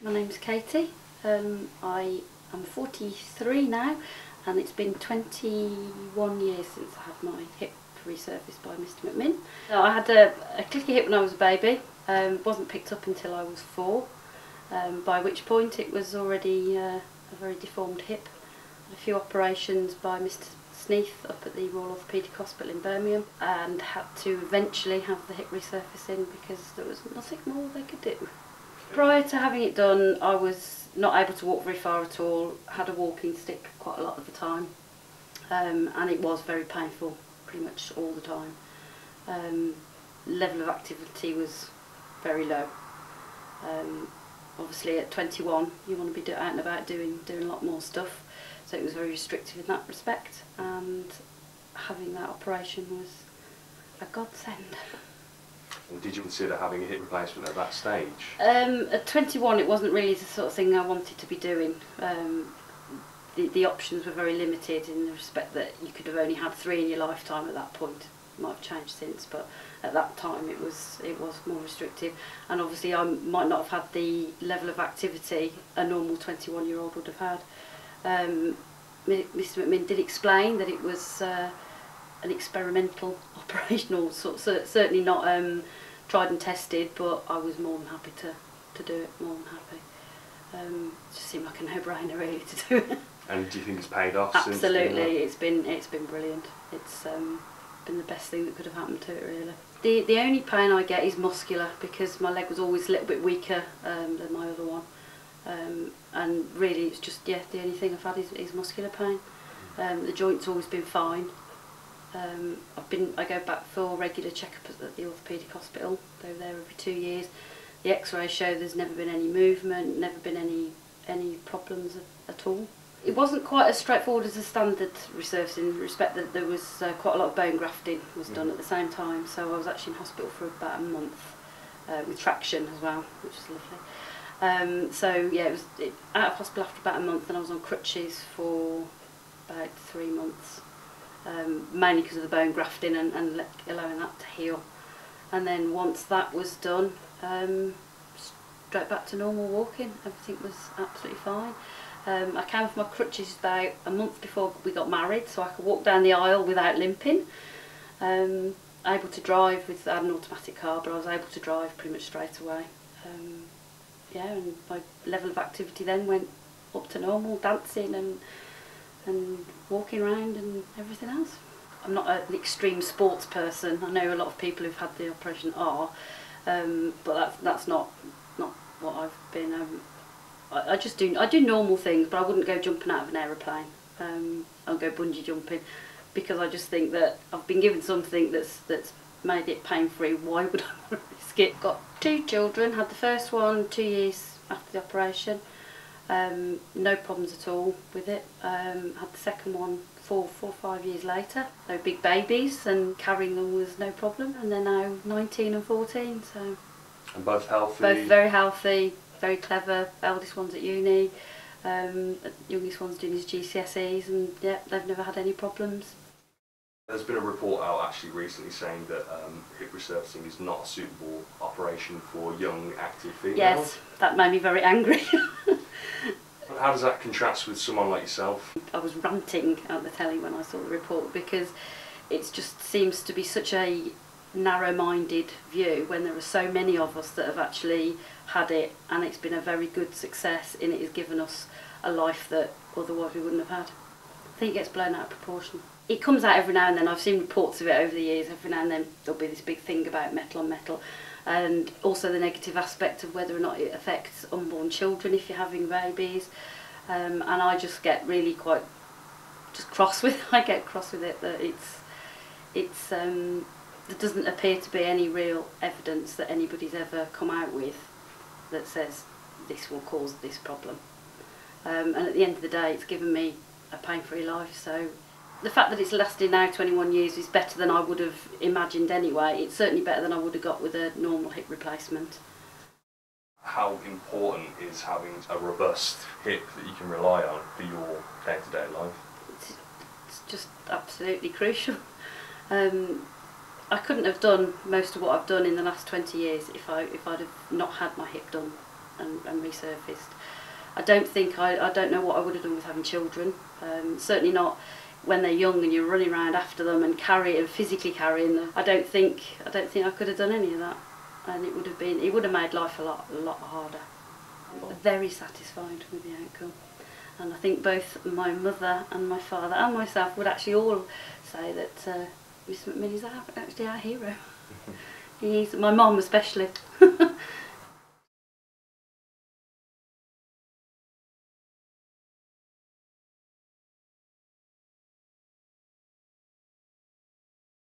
My name's Katie. I am 43 now, and it's been 21 years since I had my hip resurfaced by Mr McMinn. I had a clicky hip when I was a baby. Wasn't picked up until I was 4, by which point it was already a very deformed hip. Had a few operations by Mr Sneath up at the Royal Orthopaedic Hospital in Birmingham, and had to eventually have the hip resurfacing because there was nothing more they could do. Prior to having it done, I was not able to walk very far at all, had a walking stick quite a lot of the time, and it was very painful pretty much all the time. Level of activity was very low. Obviously at 21 you want to be out and about doing a lot more stuff, so it was very restrictive in that respect, and having that operation was a godsend. Did you consider having a hip replacement at that stage? At 21 it wasn't really the sort of thing I wanted to be doing. The options were very limited in the respect that you could have only had 3 in your lifetime at that point. It might have changed since, but at that time it was more restrictive, and obviously I might not have had the level of activity a normal 21-year-old would have had. Mr McMinn did explain that it was an experimental operation, or certainly not tried and tested, but I was more than happy to do it, more than happy. It just seemed like a no-brainer really to do it. And do you think it's paid off? Absolutely, it's been brilliant. It's been the best thing that could have happened to it really. The only pain I get is muscular, because my leg was always a little bit weaker than my other one, and really it's just, yeah, the only thing I've had is muscular pain. The joint's always been fine. I go back for regular checkups at the Orthopaedic Hospital. Go there every 2 years. The X-rays show there's never been any movement, never been any problems at all. It wasn't quite as straightforward as a standard resurfacing, in the respect that there was quite a lot of bone grafting was done at the same time. So I was actually in hospital for about a month with traction as well, which was lovely. So yeah, it was out of hospital after about a month, and I was on crutches for about 3 months. Mainly because of the bone grafting and allowing that to heal. And then once that was done, straight back to normal walking. Everything was absolutely fine. I came off my crutches about a month before we got married, so I could walk down the aisle without limping. Able to drive I had an automatic car, but I was able to drive pretty much straight away. Yeah, and my level of activity then went up to normal, dancing and walking around and everything else. I'm not an extreme sports person. I know a lot of people who've had the operation are, but that's not what I've been. I do normal things, but I wouldn't go jumping out of an aeroplane. I'll go bungee jumping, because I just think that I've been given something that's made it pain-free. Why would I risk it? Got 2 children. Had the first one 2 years after the operation. No problems at all with it. Had the second one 4 or 5 years later. They were big babies, and carrying them was no problem. And they're now 19 and 14. So. And both healthy? Both very healthy, very clever. Eldest one's at uni. Youngest one's doing his GCSEs, and yeah, they've never had any problems. There's been a report out actually recently saying that hip resurfacing is not a suitable operation for young, active females. Yes, that made me very angry. How does that contrast with someone like yourself? I was ranting at the telly when I saw the report, because it just seems to be such a narrow-minded view when there are so many of us that have actually had it, and it's been a very good success, and it has given us a life that otherwise we wouldn't have had. I think it gets blown out of proportion. It comes out every now and then. I've seen reports of it over the years. Every now and then there'll be this big thing about metal on metal, and also the negative aspect of whether or not it affects unborn children if you're having babies. And I just get really quite cross with it. I get cross with it that there doesn't appear to be any real evidence that anybody's ever come out with that says this will cause this problem. And at the end of the day, it's given me a pain-free life. So the fact that it's lasted now 21 years is better than I would have imagined anyway. It's certainly better than I would have got with a normal hip replacement. How important is having a robust hip that you can rely on for your day-to-day life? It's just absolutely crucial. I couldn't have done most of what I've done in the last 20 years if I'd have not had my hip done. and resurfaced. I don't know what I would have done with having children. Certainly not when they're young and you're running around after them and physically carrying them. I don't think I could have done any of that, and it would have made life a lot harder. Very satisfied with the outcome, and I think both my mother and my father and myself would actually all say that Mr McMinn is actually our hero. He's my mum especially.